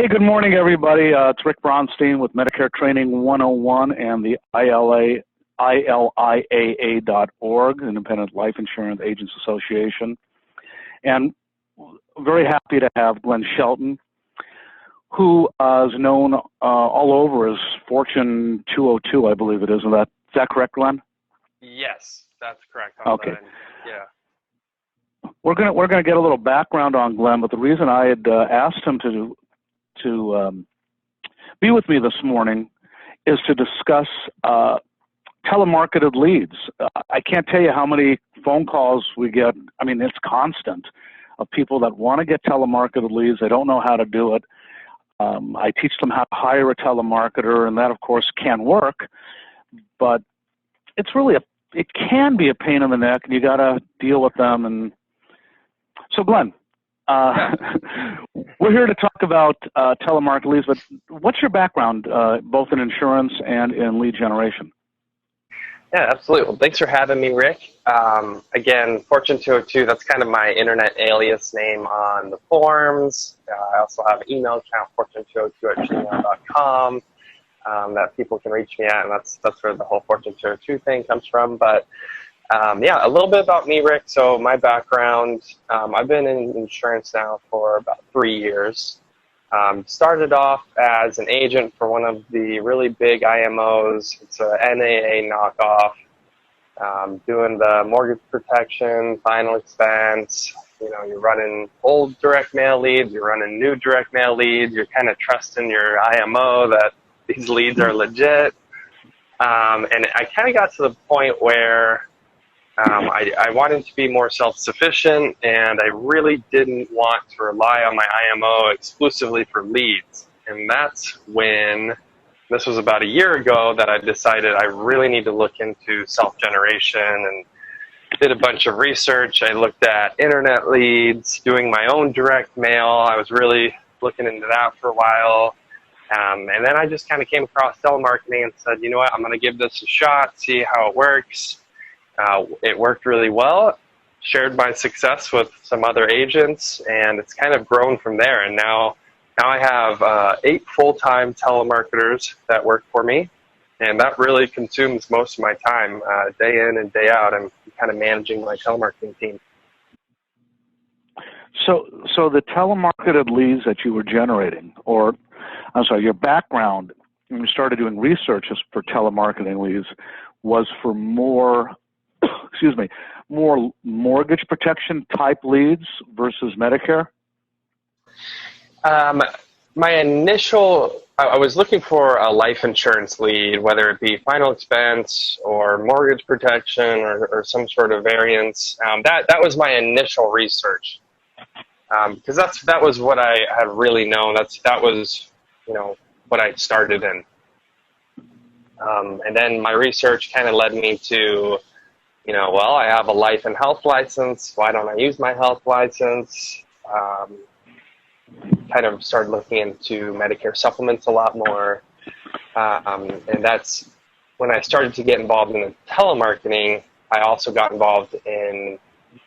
Hey, good morning, everybody. It's Rick Bronstein with Medicare Training 101 and the ILIAA.org, Independent Life Insurance Agents Association. And very happy to have Glenn Shelton, who is known all over as Fortune 202, I believe it is. Is that correct, Glenn? Yes, that's correct. Okay. Yeah. We're gonna get a little background on Glenn, but the reason I had asked him to be with me this morning is to discuss telemarketed leads. I can't tell you how many phone calls we get. I mean, it's constant of people that want to get telemarketed leads. They don't know how to do it. I teach them how to hire a telemarketer, and that, of course, can work. But it's really it can be a pain in the neck, and you got to deal with them. And so, Glenn, we're here to talk about telemarketed leads, but what's your background, both in insurance and in lead generation? Yeah, absolutely. Well, thanks for having me, Rick. Again, Fortune 202, that's kind of my internet alias name on the forums. I also have an email account, fortune202@gmail.com, that people can reach me at, and that's where the whole Fortune 202 thing comes from. But yeah, a little bit about me, Rick. So my background, I've been in insurance now for about 3 years. Started off as an agent for one of the really big IMOs. It's a NAA knockoff, doing the mortgage protection, final expense. You know, you're running old direct mail leads, you're running new direct mail leads, you're kind of trusting your IMO that these leads are legit. And I kind of got to the point where I wanted to be more self-sufficient, and I really didn't want to rely on my IMO exclusively for leads. And that's when, this was about a year ago, that I decided I really need to look into self-generation, and did a bunch of research. I looked at internet leads, doing my own direct mail. I was really looking into that for a while. And then I just kind of came across telemarketing and said, you know what, I'm going to give this a shot, see how it works. It worked really well. Shared my success with some other agents, and it's kind of grown from there. And now I have 8 full-time telemarketers that work for me, and that really consumes most of my time, day in and day out. I'm kind of managing my telemarketing team. So the telemarketed leads that you were generating, or I'm sorry, your background when you started doing research for telemarketing leads was for more mortgage protection type leads versus Medicare? My initial, I was looking for a life insurance lead, whether it be final expense or mortgage protection or some sort of variance. That was my initial research, because that was what I had really known. That was, you know, what I started in. And then my research kind of led me to, you know, well, I have a life and health license. Why don't I use my health license? Kind of started looking into Medicare supplements a lot more. And that's when I started to get involved in the telemarketing. I also got involved in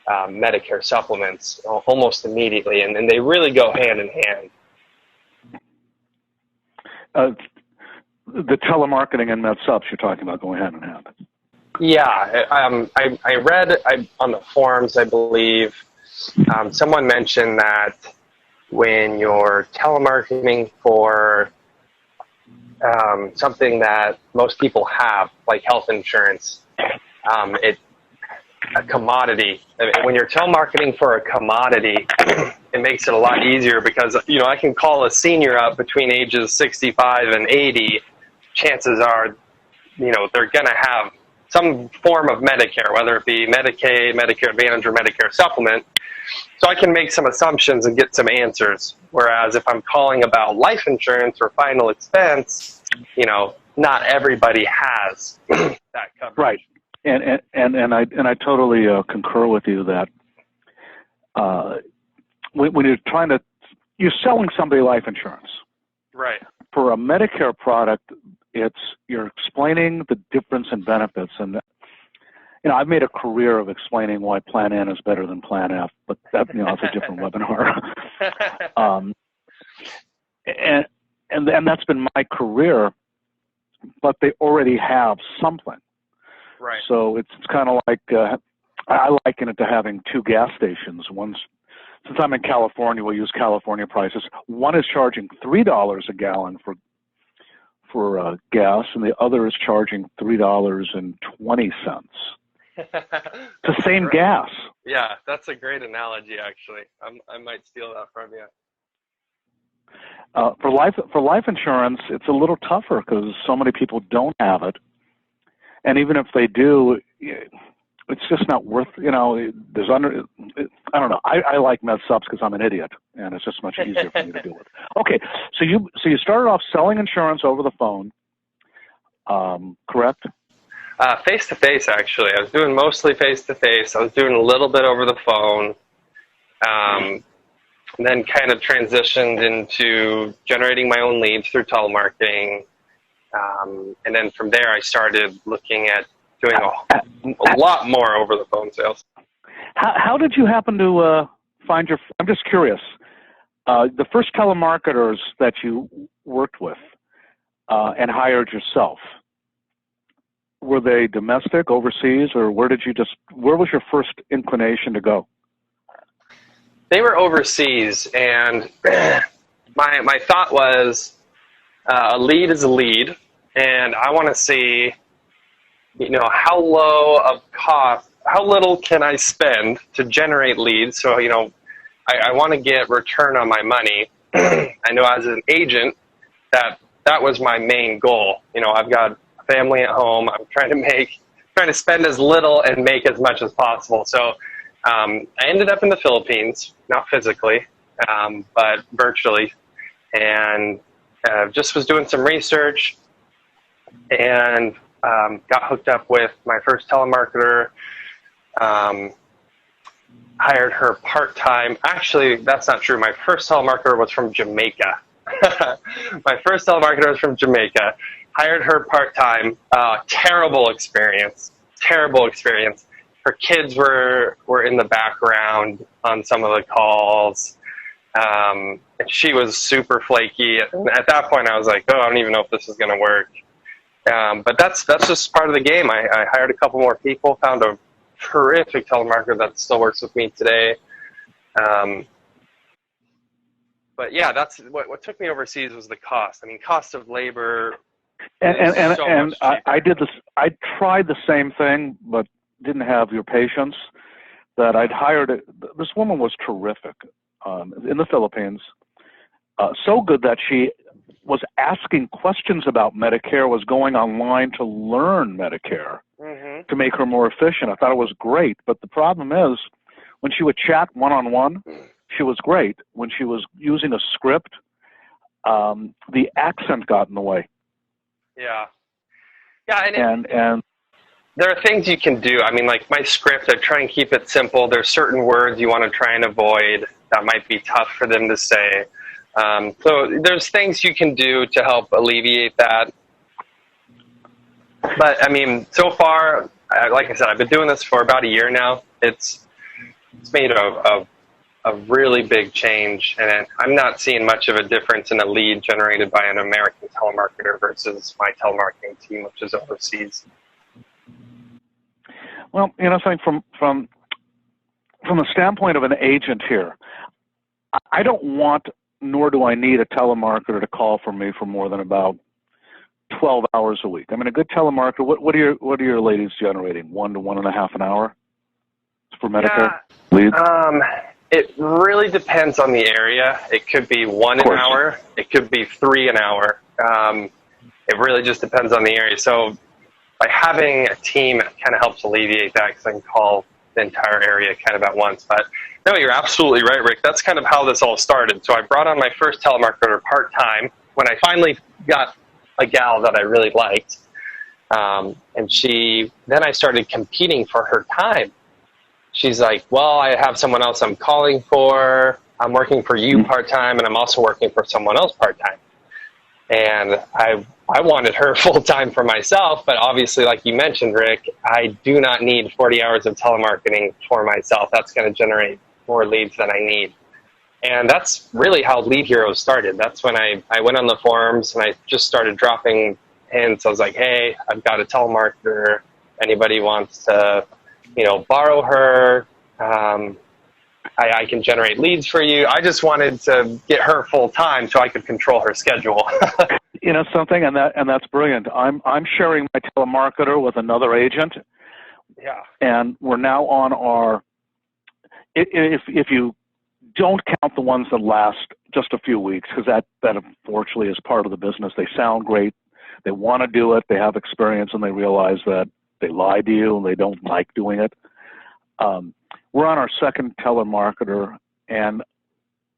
Medicare supplements almost immediately. And they really go hand in hand. The telemarketing and med subs you're talking about going hand in hand. Yeah, I read on the forums, I believe, someone mentioned that when you're telemarketing for something that most people have, like health insurance, a commodity. When you're telemarketing for a commodity, it makes it a lot easier because, you know, I can call a senior up between ages 65 and 80. Chances are, you know, they're going to have some form of Medicare, whether it be Medicaid, Medicare Advantage, or Medicare Supplement. So I can make some assumptions and get some answers. Whereas if I'm calling about life insurance or final expense, you know, not everybody has that coverage. Right. And I totally concur with you that when you're selling somebody life insurance. Right. For a Medicare product, you're explaining the difference in benefits, and you know, I've made a career of explaining why Plan N is better than Plan F, but that, you know, it's a different webinar. and that's been my career, but they already have something. Right. So it's kind of like, I liken it to having two gas stations. Since I'm in California, we use California prices. One is charging $3 a gallon for gas, and the other is charging $3.20. It's the same gas. Yeah, that's a great analogy, actually. I might steal that from you. For life insurance, it's a little tougher because so many people don't have it, and even if they do, it's just not worth. I don't know. I like med subs because I'm an idiot, and it's just much easier for me to deal with. Okay, so you started off selling insurance over the phone, correct? Face-to-face, actually. I was doing mostly face-to-face. I was doing a little bit over the phone. Then kind of transitioned into generating my own leads through telemarketing. And then from there, I started looking at doing a lot more over the phone sales. How did you happen to find I'm just curious, the first telemarketers that you worked with and hired yourself, were they domestic, overseas, or where was your first inclination to go? They were overseas, and my thought was a lead is a lead, and I want to see, how low of cost, how little can I spend to generate leads? So, I want to get return on my money. I know as an agent that was my main goal. I've got a family at home. I'm trying to spend as little and make as much as possible. So I ended up in the Philippines, not physically, but virtually, and just was doing some research and got hooked up with my first telemarketer, hired her part-time. Actually, that's not true. My first telemarketer was from Jamaica. My first telemarketer was from Jamaica. Hired her part-time. Terrible experience. Her kids were in the background on some of the calls. And she was super flaky. And at that point, I was like, I don't even know if this is going to work. But that's just part of the game. I hired a couple more people, found a terrific telemarketer that still works with me today. But yeah, that's what took me overseas was the cost. I mean, cost of labor. And I did this. I tried the same thing, but didn't have your patience. That I'd hired. This woman was terrific in the Philippines. So good that she was asking questions about Medicare, was going online to learn Medicare to make her more efficient. I thought it was great, but the problem is when she would chat one-on-one, she was great. When she was using a script, the accent got in the way. Yeah, and there are things you can do. I mean, like my script, I try and keep it simple. There's certain words you want to try and avoid that might be tough for them to say. So there's things you can do to help alleviate that. But I mean, so far, like I said, I've been doing this for about a year now. It's made a really big change, and I'm not seeing much of a difference in a lead generated by an American telemarketer versus my telemarketing team, which is overseas. Well, something from the standpoint of an agent here, I don't want, nor do I need a telemarketer to call for me for more than about 12 hours a week. I mean, a good telemarketer, what are your ladies generating? 1 to 1.5 an hour for Medicare leads? It really depends on the area. It could be 1 an hour. It could be 3 an hour. It really just depends on the area. So by having a team, it kind of helps alleviate that because I can call the entire area kind of at once. But no, you're absolutely right, Rick. That's kind of how this all started. So I brought on my first telemarketer part-time when I finally got a gal that I really liked. And then I started competing for her time. She's like, well, I have someone else I'm calling for. I'm working for you part-time, and I'm also working for someone else part-time. And I wanted her full-time for myself, but obviously, like you mentioned, Rick, I do not need 40 hours of telemarketing for myself. That's going to generate more leads than I need. And that's really how LeadHeroes started. That's when I went on the forums and I just started dropping hints. I was like, hey, I've got a telemarketer. Anybody wants to, borrow her? I can generate leads for you. I just wanted to get her full time so I could control her schedule. Something, and that's brilliant. I'm sharing my telemarketer with another agent. Yeah. And we're now on our, if you don't count the ones that last just a few weeks, because that unfortunately is part of the business. They sound great. They want to do it. They have experience, and they realize that they lied to you and they don't like doing it. We're on our second telemarketer, and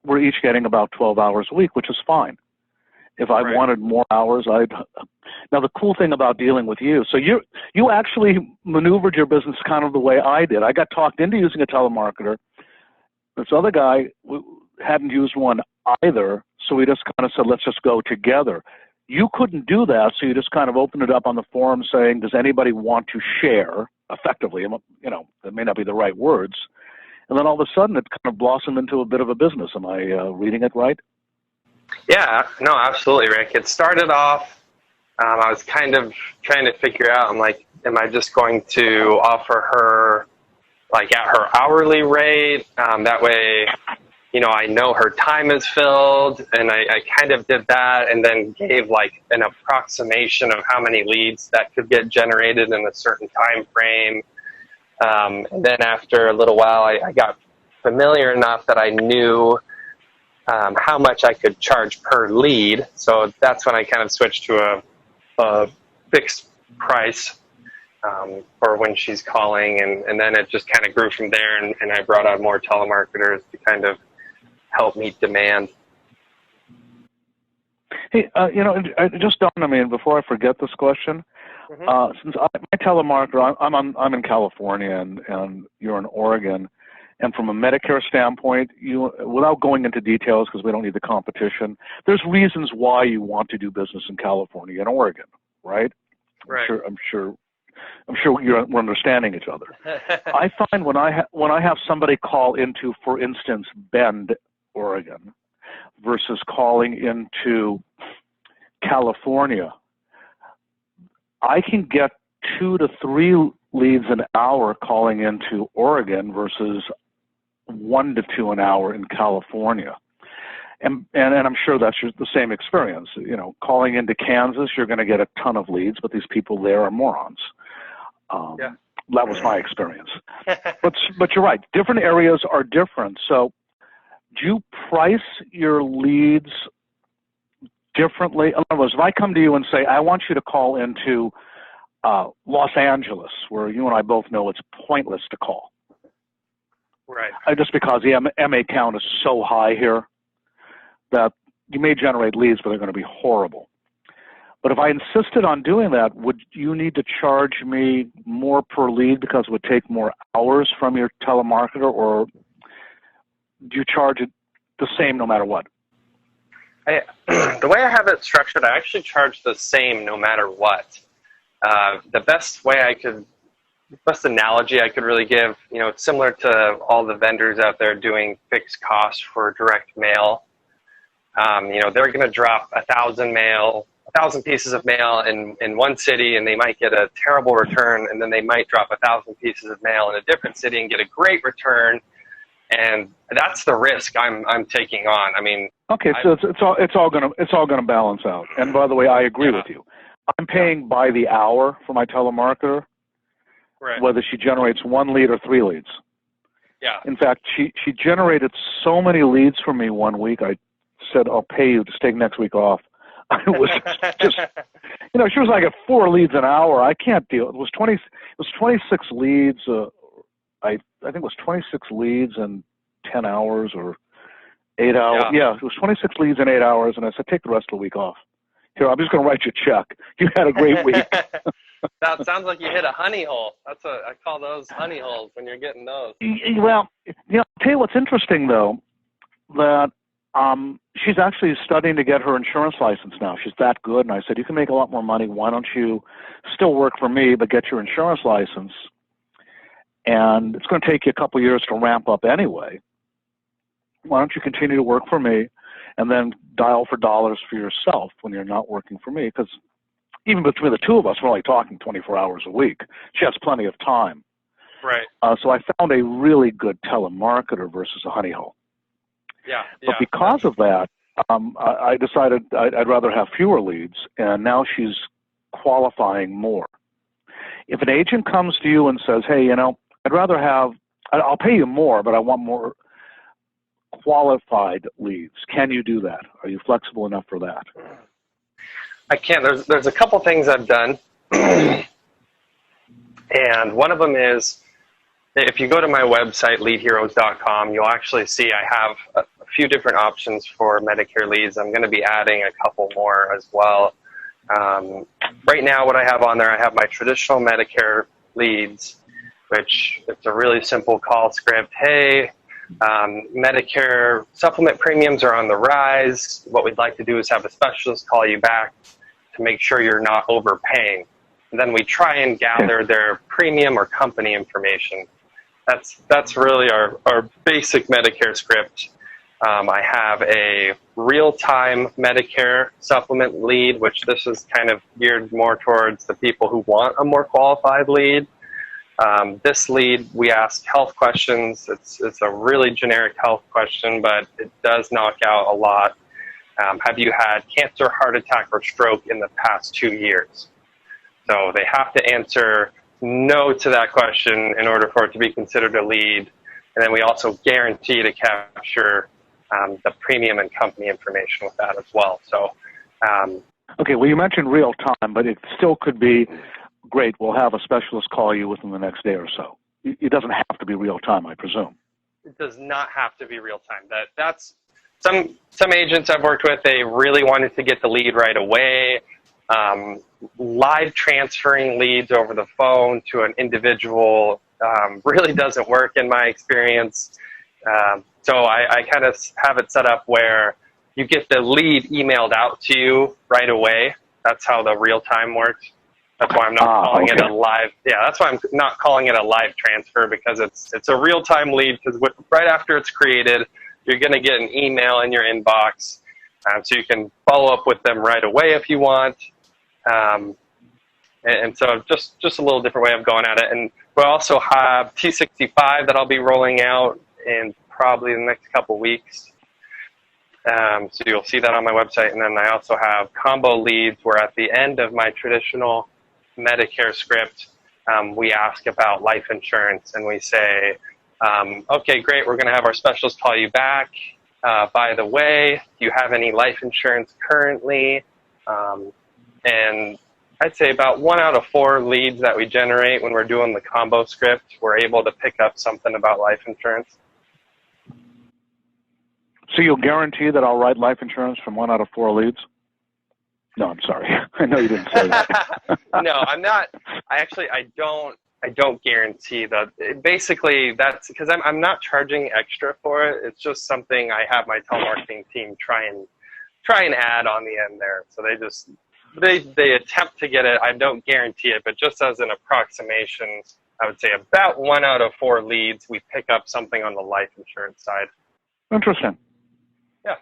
we're each getting about 12 hours a week, which is fine. If I wanted more hours, Now, the cool thing about dealing with you, so you actually maneuvered your business kind of the way I did. I got talked into using a telemarketer. This other guy hadn't used one either, so we just kind of said, let's just go together. You couldn't do that, so you just kind of opened it up on the forum saying, does anybody want to share effectively? That may not be the right words. And then all of a sudden, it kind of blossomed into a bit of a business. Am I reading it right? Yeah, no, absolutely, Rick. It started off, I was kind of trying to figure out, I'm like, am I just going to offer her like at her hourly rate? That way, I know her time is filled, and I kind of did that and then gave like an approximation of how many leads that could get generated in a certain time frame. And then after a little while, I got familiar enough that I knew how much I could charge per lead. So that's when I kind of switched to a fixed price for when she's calling, and then it just kind of grew from there, and I brought on more telemarketers to kind of help meet demand. Hey, it just dawned on me, and before I forget this question, since my telemarketer, I'm in California, and you're in Oregon, and from a Medicare standpoint, without going into details because we don't need the competition, there's reasons why you want to do business in California and Oregon, right? Right. I'm sure we're understanding each other. I find when I have somebody call into, for instance, Bend, Oregon, versus calling into California, I can get 2 to 3 leads an hour calling into Oregon versus 1 to 2 an hour in California. And I'm sure that's the same experience. Calling into Kansas, you're going to get a ton of leads, but these people there are morons. That was my experience. But you're right. Different areas are different. So do you price your leads differently? In other words, if I come to you and say, I want you to call into Los Angeles, where you and I both know it's pointless to call. Right. Just because the MA count is so high here that you may generate leads, but they're going to be horrible. But if I insisted on doing that, would you need to charge me more per lead because it would take more hours from your telemarketer, or do you charge it the same no matter what? The way I have it structured, I actually charge the same no matter what. The best analogy I could really give, it's similar to all the vendors out there doing fixed costs for direct mail. They're going to drop 1,000 pieces of mail in one city, and they might get a terrible return, and then they might drop 1,000 pieces of mail in a different city and get a great return. And that's the risk I'm taking on. I mean, okay, so it's all gonna balance out. And by the way, I agree with you. I'm paying by the hour for my telemarketer, right, whether she generates 1 lead or 3 leads. Yeah. In fact, she generated so many leads for me one week. I said, I'll pay you, just take next week off. I was just, she was like at 4 leads an hour. I can't deal. It was 26 leads. I think it was 26 leads in 10 hours or 8 hours. Yeah, it was 26 leads in 8 hours, and I said, take the rest of the week off. Here, I'm just going to write you a check. You had a great week. That sounds like you hit a honey hole. That's what I call those honey holes when you're getting those. Well, I'll tell you what's interesting, though, that she's actually studying to get her insurance license now. She's that good. And I said, you can make a lot more money. Why don't you still work for me, but get your insurance license? And it's going to take you a couple years to ramp up anyway. why don't you continue to work for me and then dial for dollars for yourself when you're not working for me? Because even between the two of us, we're only talking 24 hours a week. She has plenty of time. Right. So I found a really good telemarketer versus a honey hole. Yeah. But because of that, I decided I'd rather have fewer leads, and now she's qualifying more. If an agent comes to you and says, hey, I'd rather I'll pay you more, but I want more qualified leads. Can you do that? Are you flexible enough for that? I can. There's a couple things I've done. And one of them is, if you go to my website, LeadHeroes.com, you'll actually see I have a few different options for Medicare leads. I'm going to be adding a couple more as well. Right now, what I have on there, I have my traditional Medicare leads, which it's a really simple call script. Hey, Medicare supplement premiums are on the rise. What we'd like to do is have a specialist call you back to make sure you're not overpaying. And then we try and gather their premium or company information. That's really our basic Medicare script. I have a real-time Medicare supplement lead, which this is kind of geared more towards the people who want a more qualified lead. This lead, we ask health questions. It's a really generic health question, but it does knock out a lot. Have you had cancer, heart attack, or stroke in the past 2 years? So they have to answer no to that question in order for it to be considered a lead. And then we also guarantee to capture the premium and company information with that as well. So, okay, well, you mentioned real time, but it still could be, great, we'll have a specialist call you within the next day or so. It doesn't have to be real time, I presume. It does not have to be real time. That's some agents I've worked with, they really wanted to get the lead right away. Live transferring leads over the phone to an individual really doesn't work in my experience. So I kind of have it set up where you get the lead emailed out to you right away. That's how the real time works. That's why I'm not calling it a live. Yeah, that's why I'm not calling it a live transfer, because it's a real time lead. Because right after it's created, you're going to get an email in your inbox, so you can follow up with them right away if you want. And so just a little different way of going at it. And we'll also have T65 that I'll be rolling out in probably the next couple weeks. So you'll see that on my website. And then I also have combo leads where at the end of my traditional Medicare script, we ask about life insurance and we say, okay, great, we're going to have our specialist call you back. By the way, do you have any life insurance currently? And I'd say about 1 out of 4 leads that we generate when we're doing the combo script, we're able to pick up something about life insurance. So you'll guarantee that I'll write life insurance from 1 out of 4 leads? No, I'm sorry. I know you didn't say that. No, I'm not. I don't guarantee that. Basically, that's because I'm not charging extra for it. It's just something I have my telemarketing team try and add on the end there. So they attempt to get it. I don't guarantee it, but just as an approximation, I would say about 1 out of 4 leads, we pick up something on the life insurance side. Interesting. Yeah.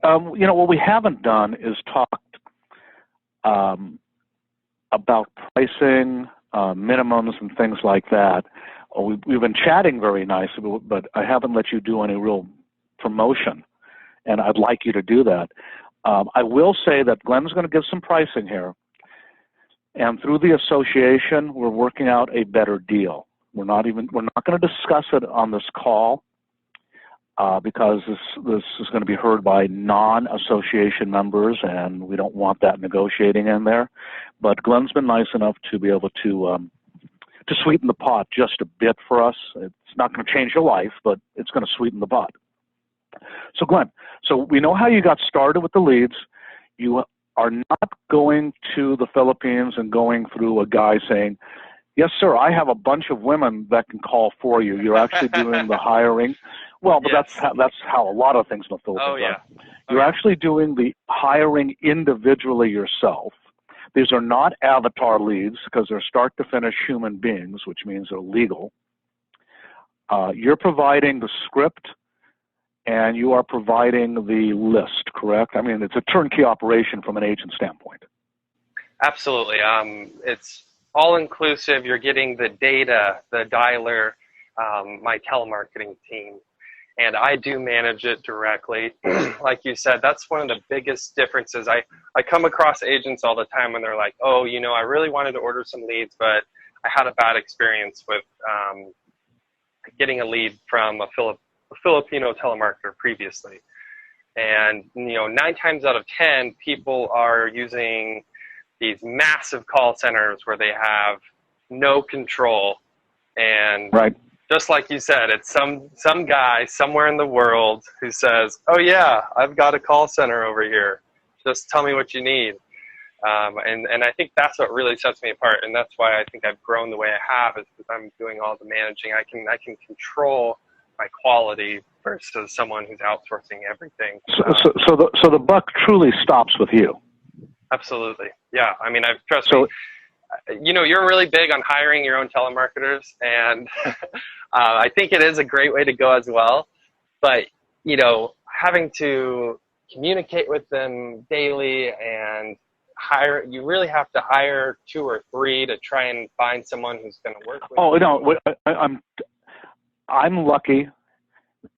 What we haven't done is talked about pricing, minimums, and things like that. We've been chatting very nicely, but I haven't let you do any real promotion, and I'd like you to do that. I will say that Glenn's going to give some pricing here, and through the association, we're working out a better deal. We're not going to discuss it on this call because this is going to be heard by non-association members, and we don't want that negotiating in there. But Glenn's been nice enough to be able to sweeten the pot just a bit for us. It's not going to change your life, but it's going to sweeten the pot. So Glenn, we know how you got started with the leads. You are not going to the Philippines and going through a guy saying, yes, sir, I have a bunch of women that can call for you. You're actually doing the hiring. Well, but yes. that's how a lot of things in the Philippines are. You're actually doing the hiring individually yourself. These are not avatar leads because they're start-to-finish human beings, which means they're legal. You're providing the script and you are providing the list, correct? I mean, it's a turnkey operation from an agent standpoint. Absolutely. It's all inclusive. You're getting the data, the dialer, my telemarketing team, and I do manage it directly. Like you said, that's one of the biggest differences. I come across agents all the time when they're like, oh, I really wanted to order some leads, but I had a bad experience with getting a lead from a Filipino telemarketer previously. And, 9 times out of 10, people are using these massive call centers where they have no control. And right. Just like you said, it's some guy somewhere in the world who says, oh yeah, I've got a call center over here. Just tell me what you need. And I think that's what really sets me apart. And that's why I think I've grown the way I have, is because I'm doing all the managing. I can control my quality versus someone who's outsourcing everything. So the buck truly stops with you. Absolutely. Yeah. I mean, trust me, you're really big on hiring your own telemarketers, and I think it is a great way to go as well. But, having to communicate with them daily and you really have to hire 2 or 3 to try and find someone who's going to work with you. Oh, no, I'm lucky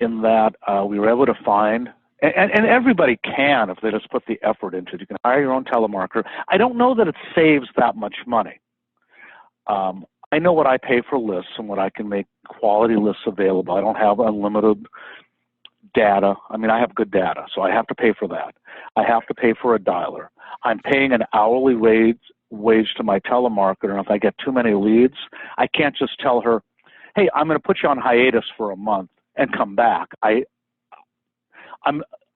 in that we were able to find, and everybody can if they just put the effort into it. You can hire your own telemarketer. I don't know that it saves that much money. I know what I pay for lists and what I can make quality lists available. I don't have unlimited data. I mean, I have good data, so I have to pay for that. I have to pay for a dialer. I'm paying an hourly wage to my telemarketer, and if I get too many leads, I can't just tell her, hey, I'm going to put you on hiatus for a month and come back. I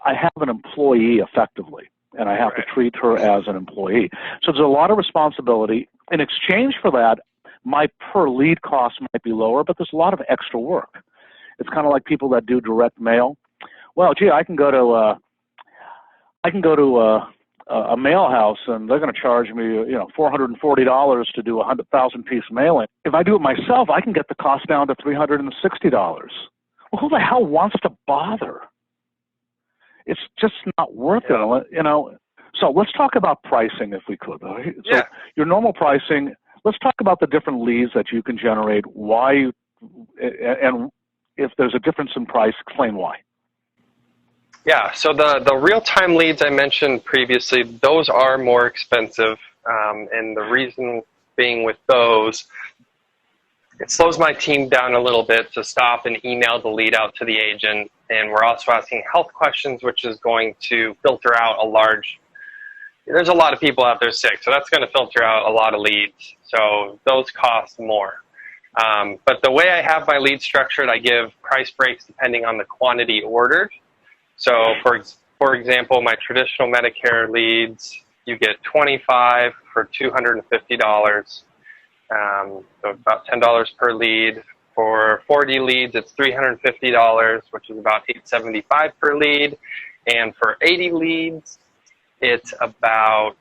have an employee effectively, and I have to treat her as an employee. So there's a lot of responsibility. In exchange for that, my per lead cost might be lower, but there's a lot of extra work. It's kind of like people that do direct mail. Well, gee, I can go to a mail house, and they're going to charge me, $440 to do a 100,000 piece mailing. If I do it myself, I can get the cost down to $360. Well, who the hell wants to bother? It's just not worth it, So let's talk about pricing if we could. So your normal pricing, let's talk about the different leads that you can generate, and if there's a difference in price, explain why. Yeah, so the real-time leads I mentioned previously, those are more expensive, and the reason being with those, it slows my team down a little bit to stop and email the lead out to the agent, and we're also asking health questions, which is going to filter out there's a lot of people out there sick, so that's going to filter out a lot of leads, so those cost more. But the way I have my leads structured, I give price breaks depending on the quantity ordered. So, for example, my traditional Medicare leads, you get 25 for $250, so about $10 per lead. For 40 leads, it's $350, which is about $875 per lead. And for 80 leads, it's about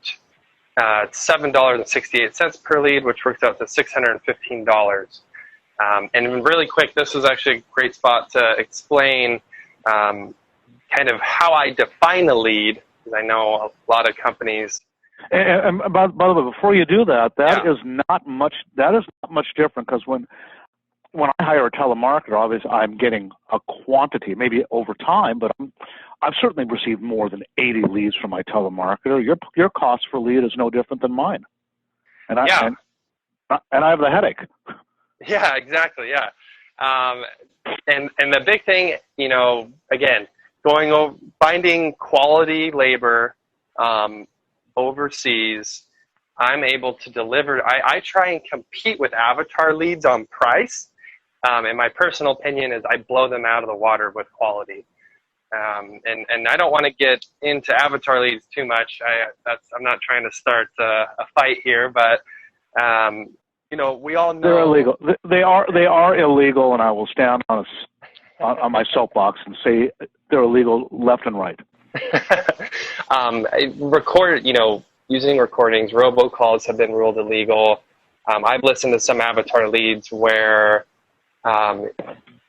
$7.68 per lead, which works out to $615. And really quick, this is actually a great spot to explain kind of how I define a lead, because I know a lot of companies. And by the way, before you do that, that is not much different, because when I hire a telemarketer, obviously I'm getting a quantity, maybe over time, but I've certainly received more than 80 leads from my telemarketer. Your cost per lead is no different than mine, and I have the headache. Yeah, exactly. Yeah, and the big thing, again, finding quality labor overseas, I'm able to deliver. I try and compete with avatar leads on price, and my personal opinion is I blow them out of the water with quality. And I don't want to get into avatar leads too much. I'm not trying to start a fight here, but we all know they're illegal. They are illegal, and I will stand on my soapbox and say they're illegal left and right. Using recordings, robocalls have been ruled illegal. I've listened to some avatar leads where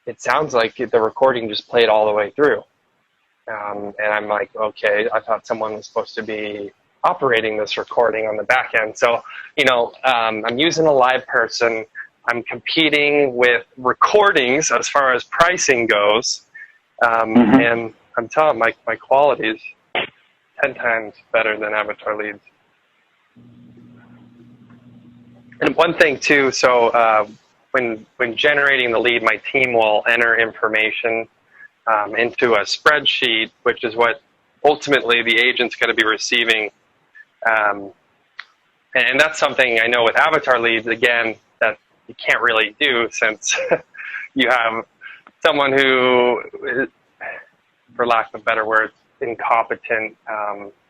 it sounds like the recording just played all the way through. And I'm like, okay, I thought someone was supposed to be operating this recording on the back end. So, I'm using a live person. I'm competing with recordings as far as pricing goes. And I'm telling my quality is 10 times better than Avatar Leads. And one thing too, so when generating the lead, my team will enter information into a spreadsheet, which is what ultimately the agent's going to be receiving. And that's something I know with Avatar Leads, again, that you can't really do, since you have someone who is, for lack of better words, incompetent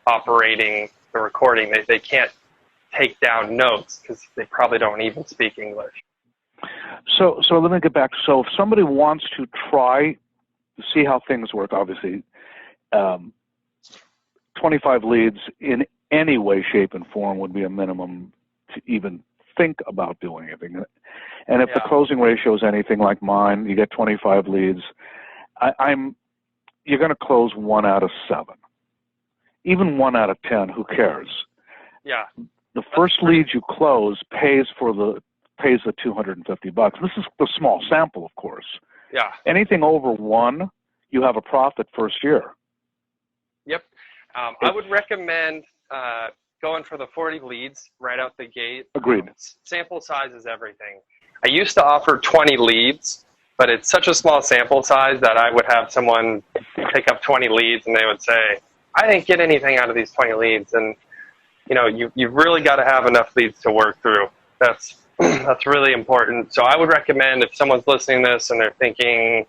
operating the recording. They can't take down notes because they probably don't even speak English. So let me get back. So if somebody wants to try to see how things work, obviously, 25 leads in any way, shape, and form would be a minimum to even think about doing anything. And if the closing ratio is anything like mine, you get 25 leads, you're going to close 1 out of 7. Even 1 out of 10, who cares? Yeah. The first lead you close pays the $250. This is the small sample, of course. Yeah. Anything over 1, you have a profit first year. Yep. I would recommend going for the 40 leads right out the gate. Agreed. Sample size is everything. I used to offer 20 leads, but it's such a small sample size that I would have someone pick up 20 leads and they would say, I didn't get anything out of these 20 leads. And you've really got to have enough leads to work through. That's really important. So I would recommend, if someone's listening to this and they're thinking,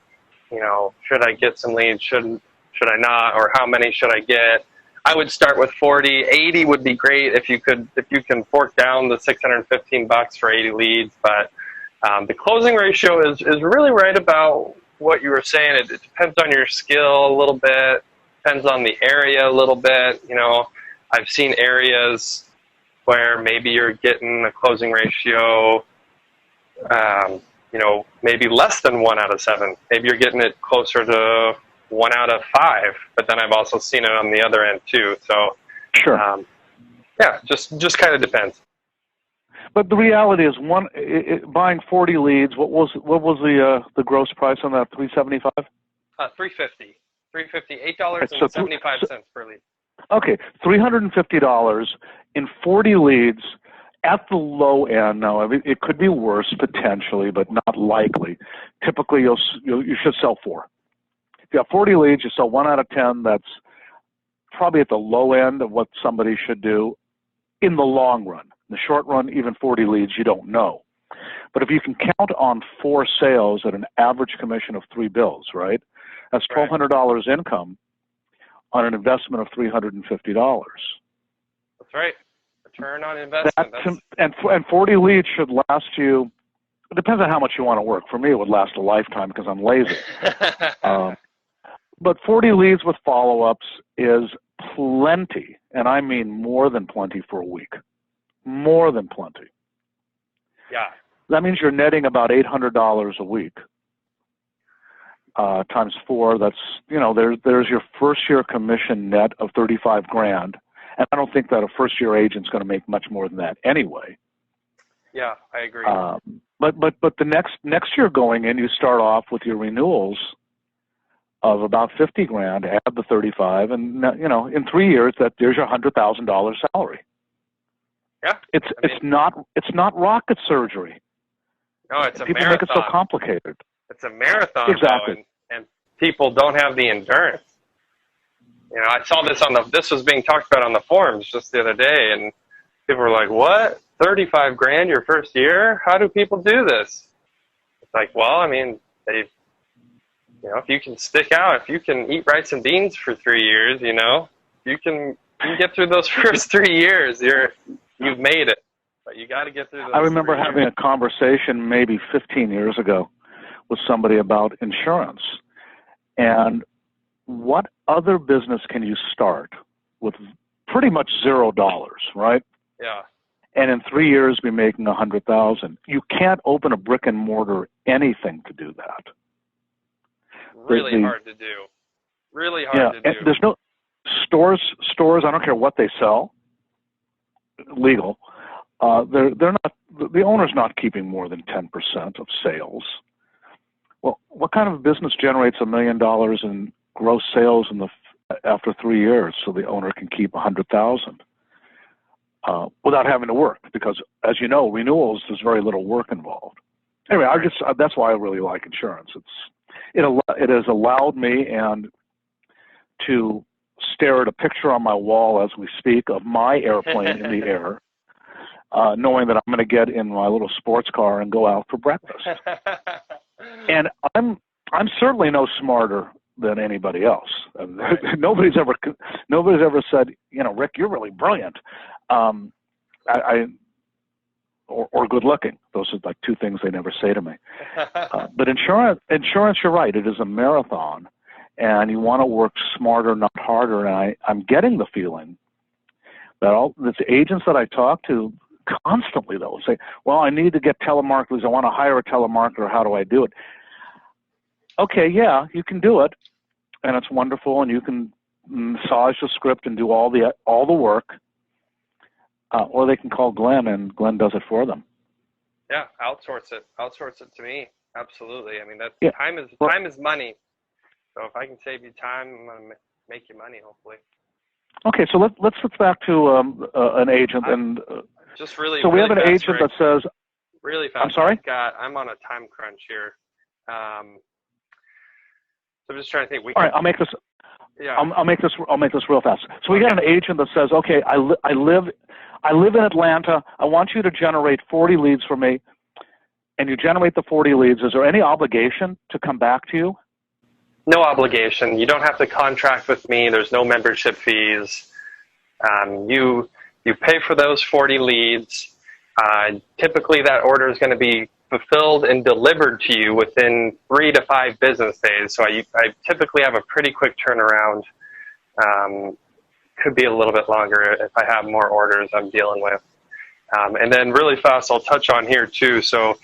should I get some leads? Should I not? Or how many should I get? I would start with 40. 80 would be great if you can fork down the $615 for 80 leads. But the closing ratio is really right about what you were saying. It depends on your skill a little bit. Depends on the area a little bit. I've seen areas where maybe you're getting a closing ratio, maybe less than 1 out of 7. Maybe you're getting it closer to 1 out of 5. But then I've also seen it on the other end too. So, sure. Just kind of depends. But the reality is, buying 40 leads. What was the gross price on that? $375. $350. $8.75 per lead. Okay, $350 in 40 leads at the low end. Now, it could be worse potentially, but not likely. Typically, you should sell 4. If you have 40 leads, you sell 1 out of 10. That's probably at the low end of what somebody should do in the long run. In the short run, even 40 leads, you don't know. But if you can count on 4 sales at an average commission of 3 bills, right? That's $1,200 income on an investment of $350. That's right. Return on investment. And 40 leads should last you. It depends on how much you want to work. For me, it would last a lifetime because I'm lazy. But 40 leads with follow-ups is plenty, and I mean more than plenty for a week. More than plenty. Yeah. That means you're netting about $800 a week. Times 4, that's, there's your first year commission net of $35,000. And I don't think that a first year agent's going to make much more than that anyway. Yeah, I agree. But the next year going in, you start off with your renewals of about $50,000, add the 35, and in 3 years there's your $100,000 salary. Yeah. It's not rocket surgery. No, it's a people marathon. Make it so complicated. It's a marathon, exactly. and people don't have the endurance. I saw this was being talked about on the forums just the other day, and people were like, "What? $35,000 your first year? How do people do this?" It's like, well, if you can stick out, if you can eat rice and beans for 3 years, you can get through those first 3 years. You've made it, but you got to get through those. I remember having a conversation maybe 15 years ago with somebody about insurance, and what other business can you start with pretty much $0, right? Yeah. And in 3 years be making $100,000. You can't open a brick and mortar anything to do that. really hard to do. Really hard to do. There's no stores. I don't care what they sell. Legal. They're not. The owner's not keeping more than 10% of sales. Well, what kind of business generates $1 million in gross sales after 3 years, so the owner can keep $100,000 without having to work? Because, as you know, renewals, there's very little work involved. Anyway, that's why I really like insurance. It has allowed me to stare at a picture on my wall as we speak of my airplane in the air, knowing that I'm going to get in my little sports car and go out for breakfast. And I'm certainly no smarter than anybody else. Right. Nobody's ever said, Rick, you're really brilliant, or good looking. Those are like two things they never say to me. But insurance, you're right. It is a marathon, and you want to work smarter, not harder. And I'm getting the feeling that the agents that I talk to constantly, though, say, well, I need to get telemarketers. I want to hire a telemarketer. How do I do it? Okay, yeah, you can do it, and it's wonderful, and you can massage the script and do all the work, or they can call Glenn, and Glenn does it for them. Yeah, outsource it. Outsource it to me. Absolutely. I mean, time is money. So if I can save you time, I'm going to make you money, hopefully. Okay, so let's switch back to an agent, and just really. So we have an fast, agent Rick. that says. Really fast. I'm sorry. I'm on a time crunch here. So I'm just trying to think. All right, I'll make this. Yeah. I'll make this real fast. So we got an agent that says, okay, I live in Atlanta. I want you to generate 40 leads for me, and you generate the 40 leads. Is there any obligation to come back to you? No obligation. You don't have to contract with me. There's no membership fees. You pay for those 40 leads. Typically, that order is going to be fulfilled and delivered to you within 3 to 5 business days. So I typically have a pretty quick turnaround. Could be a little bit longer if I have more orders I'm dealing with. And then really fast, I'll touch on here too. So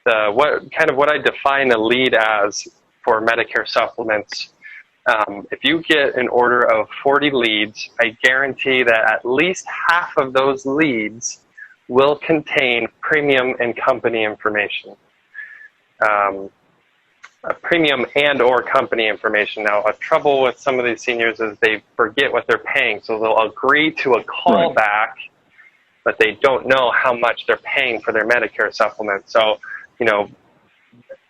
what I define a lead as for Medicare supplements. If you get an order of 40 leads, I guarantee that at least half of those leads will contain premium and company information. Premium and or company information. Now, a trouble with some of these seniors is they forget what they're paying. So they'll agree to a callback, but they don't know how much they're paying for their Medicare supplement. So,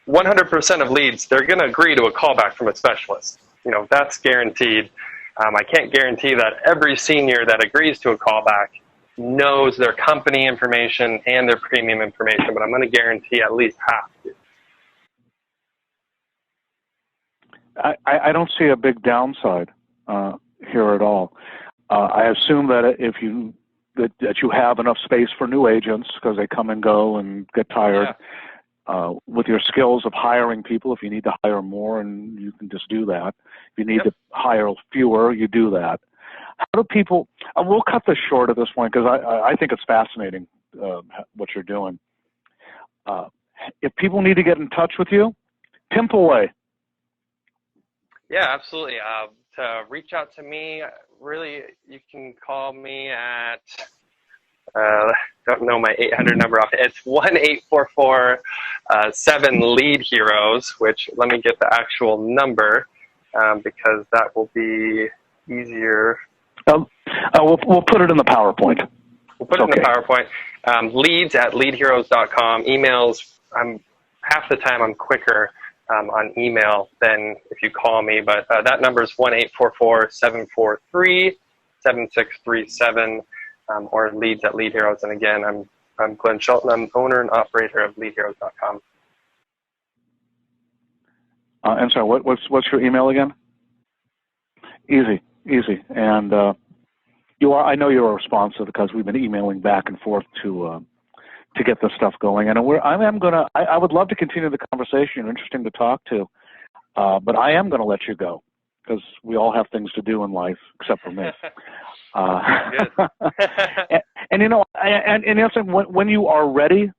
100% of leads, they're going to agree to a callback from a specialist. That's guaranteed. I can't guarantee that every senior that agrees to a callback knows their company information and their premium information, but I'm going to guarantee at least half do. I don't see a big downside here at all. I assume that that you have enough space for new agents because they come and go and get tired. Yeah. With your skills of hiring people, if you need to hire more, and you can just do that. If you need to hire fewer, you do that. How do people? We'll cut this short at this point because I think it's fascinating what you're doing. If people need to get in touch with you, pimp away. Yeah, absolutely. To reach out to me, really, you can call me at, don't know my 800 number off. It's 1-844-7-LEAD-HEROES, which let me get the actual number because that will be easier. We'll put it in the PowerPoint. We'll put it in the PowerPoint. Leads at leadheroes.com. Emails, half the time I'm quicker on email than if you call me, but that number is 1-844-743-7637, or leads at LeadHeroes. And again, I'm Glenn Shelton. I'm owner and operator of LeadHeroes.com. I'm sorry, what's your email again? Easy. And I know you're responsive because we've been emailing back and forth to get this stuff going. And I would love to continue the conversation. Interesting to talk to, but I am going to let you go because we all have things to do in life, except for me. Good. and when you are ready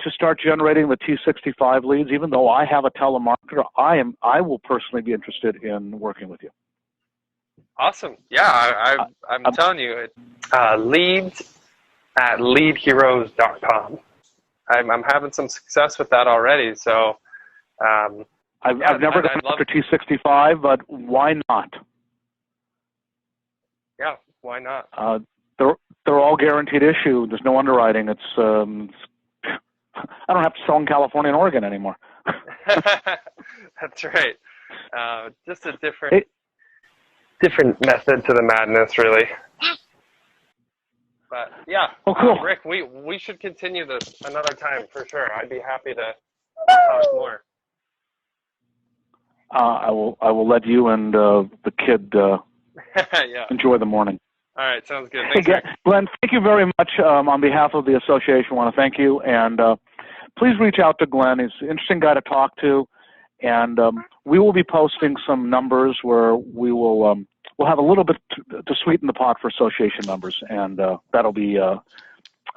to start generating the T65 leads, even though I have a telemarketer, I will personally be interested in working with you. Awesome. Yeah, I'm telling you, leads at LeadHeroes.com. I'm having some success with that already. So I've never gone after T65, but why not? Yeah, why not? They're all guaranteed issue. There's no underwriting. It's I don't have to sell in California and Oregon anymore. That's right. Just a different method to the madness, really. But yeah, oh, cool. Rick, we should continue this another time for sure. I'd be happy to talk more. I will let you and the kid yeah. enjoy the morning. All right, sounds good. Thanks, Rick. Glenn, thank you very much. On behalf of the association, I want to thank you, and please reach out to Glenn. He's an interesting guy to talk to, and we will be posting some numbers where we will we'll have a little bit to sweeten the pot for association numbers, and that'll be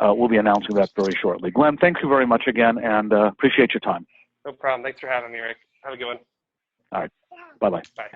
we'll be announcing that very shortly. Glenn, thank you very much again, and appreciate your time. No problem. Thanks for having me, Rick. Have a good one. All right. Bye-bye. Bye.